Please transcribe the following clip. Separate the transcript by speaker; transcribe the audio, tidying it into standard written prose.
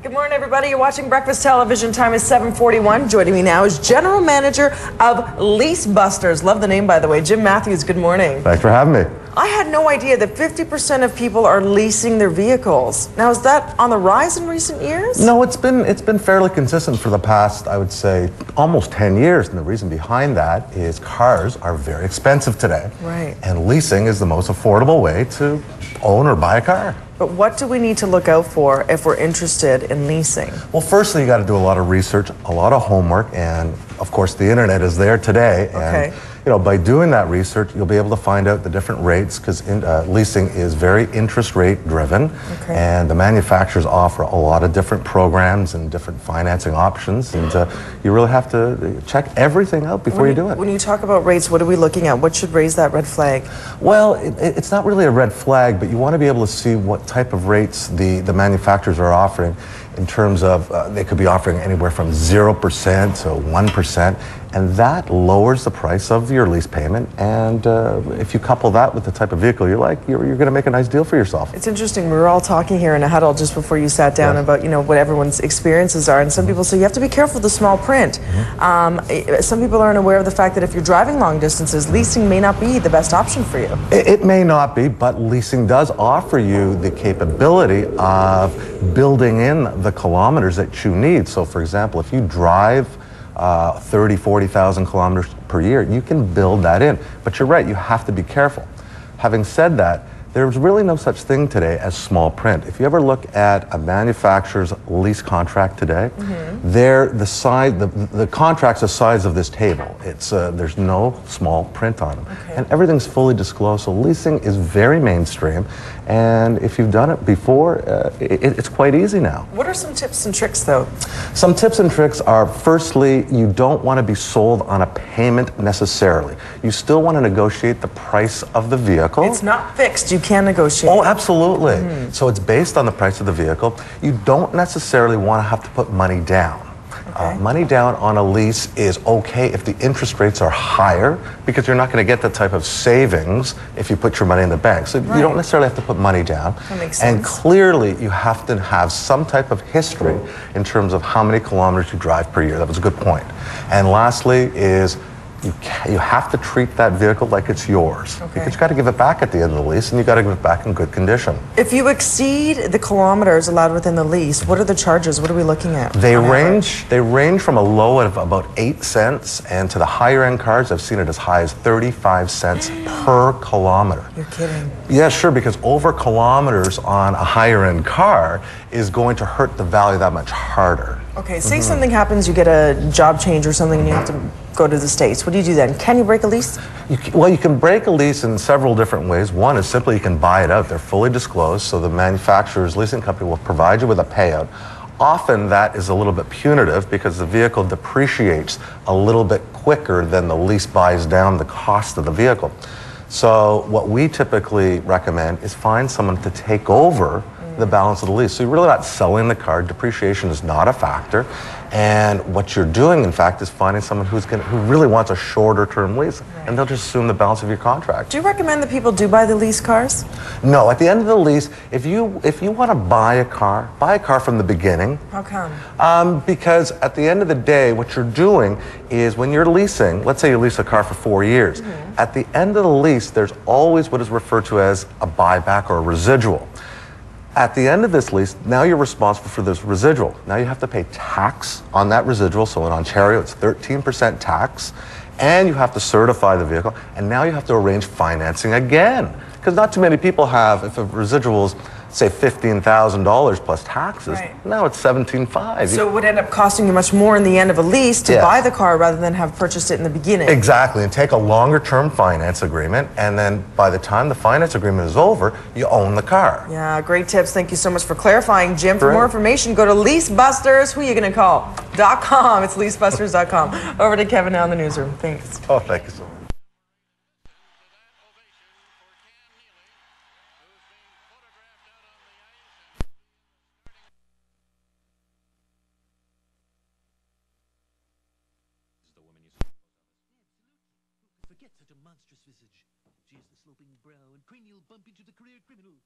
Speaker 1: Good morning, everybody. You're watching Breakfast Television. Time is 7:41. Joining me now is General Manager of Leasebusters. Love the name, by the way. Jim Matthews, good morning.
Speaker 2: Thanks for having me.
Speaker 1: I had no idea that 50% of people are leasing their vehicles. Now, is that on the rise in recent years?
Speaker 2: No, it's been fairly consistent for the past, I would say, almost 10 years. And the reason behind that is cars are very expensive today.
Speaker 1: Right.
Speaker 2: And leasing is the most affordable way to own or buy a car.
Speaker 1: But what do we need to look out for if we're interested in leasing?
Speaker 2: Well, firstly, you got to do a lot of research, a lot of homework, and of course, the internet is there today.
Speaker 1: Okay.
Speaker 2: And by doing that research, you'll be able to find out the different rates because leasing is very interest rate driven,
Speaker 1: Okay.
Speaker 2: and the manufacturers offer a lot of different programs and different financing options, and you really have to check everything out before you do it.
Speaker 1: When you talk about rates, what are we looking at? What should raise that red flag?
Speaker 2: Well, it's not really a red flag, but you want to be able to see what type of rates the manufacturers are offering in terms of they could be offering anywhere from 0% to 1%, and that lowers the price of your lease payment. And if you couple that with the type of vehicle you like, you're going to make a nice deal for yourself.
Speaker 1: It's interesting. We were all talking here in a huddle just before you sat down about what everyone's experiences are, and some people say you have to be careful with the small print. Some people aren't aware of the fact that if you're driving long distances, leasing may not be the best option for you.
Speaker 2: It may not be, but leasing does offer you the capability of building in the kilometers that you need. So, for example, if you drive 30, 40,000 kilometers per year, you can build that in. But you're right, you have to be careful. Having said that, there's really no such thing today as small print. If you ever look at a manufacturer's lease contract today, the contract's the size of this table. It's there's no small print on them, and everything's fully disclosed. So leasing is very mainstream, and if you've done it before, it's quite easy now.
Speaker 1: What are some tips and tricks, though?
Speaker 2: Some tips and tricks are: firstly, you don't want to be sold on a payment necessarily. You still want to negotiate the price of the vehicle.
Speaker 1: It's not fixed. You can negotiate.
Speaker 2: Oh, absolutely. So it's based on the price of the vehicle. You don't necessarily want to have to put money down. Money down on a lease is okay if the interest rates are higher, because you're not going to get the type of savings if you put your money in the bank. So you don't necessarily have to put money down.
Speaker 1: That makes sense.
Speaker 2: And clearly you have to have some type of history in terms of how many kilometers you drive per year. That was a good point. And lastly is you have to treat that vehicle like it's yours, because you got to give it back at the end of the lease, and you got to give it back in good condition.
Speaker 1: If you exceed the kilometers allowed within the lease, what are the charges? What are we looking at?
Speaker 2: They range from a low of about 8 cents, and to the higher end cars, I've seen it as high as 35 cents per kilometer.
Speaker 1: You're kidding.
Speaker 2: Yeah, sure, because over kilometers on a higher end car is going to hurt the value that much harder.
Speaker 1: Okay, say something happens, you get a job change or something, and you have to go to the States. What do you do then? Can you break a lease?
Speaker 2: Well, you can break a lease in several different ways. One is simply you can buy it out. They're fully disclosed, so the manufacturer's leasing company will provide you with a payout. Often that is a little bit punitive because the vehicle depreciates a little bit quicker than the lease buys down the cost of the vehicle. So what we typically recommend is find someone to take over the balance of the lease. So you're really not selling the car. Depreciation is not a factor. And what you're doing, in fact, is finding someone who really wants a shorter term lease, and they'll just assume the balance of your contract.
Speaker 1: Do you recommend that people do buy the lease cars?
Speaker 2: No, at the end of the lease, if you want to buy a car from the beginning.
Speaker 1: How come?
Speaker 2: Because at the end of the day, what you're doing is when you're leasing, let's say you lease a car for 4 years, at the end of the lease, there's always what is referred to as a buyback or a residual. At the end of this lease, now you're responsible for this residual. Now you have to pay tax on that residual. So in Ontario, it's 13% tax. And you have to certify the vehicle. And now you have to arrange financing again. Because not too many people have, if a residual is, say, $15,000 plus taxes, now it's $17,500.
Speaker 1: So it would end up costing you much more in the end of a lease to buy the car rather than have purchased it in the beginning.
Speaker 2: Exactly, and take a longer term finance agreement, and then by the time the finance agreement is over, you own the car.
Speaker 1: Yeah, great tips. Thank you so much for clarifying, Jim. For more information, go to Leasebusters. Who are you going to call? .com. It's leasebusters.com. Over to Kevin now in the newsroom. Thanks.
Speaker 2: Oh, thank you so much.
Speaker 3: Forget such a monstrous visage. She has the sloping brow and cranial bump into the career criminal.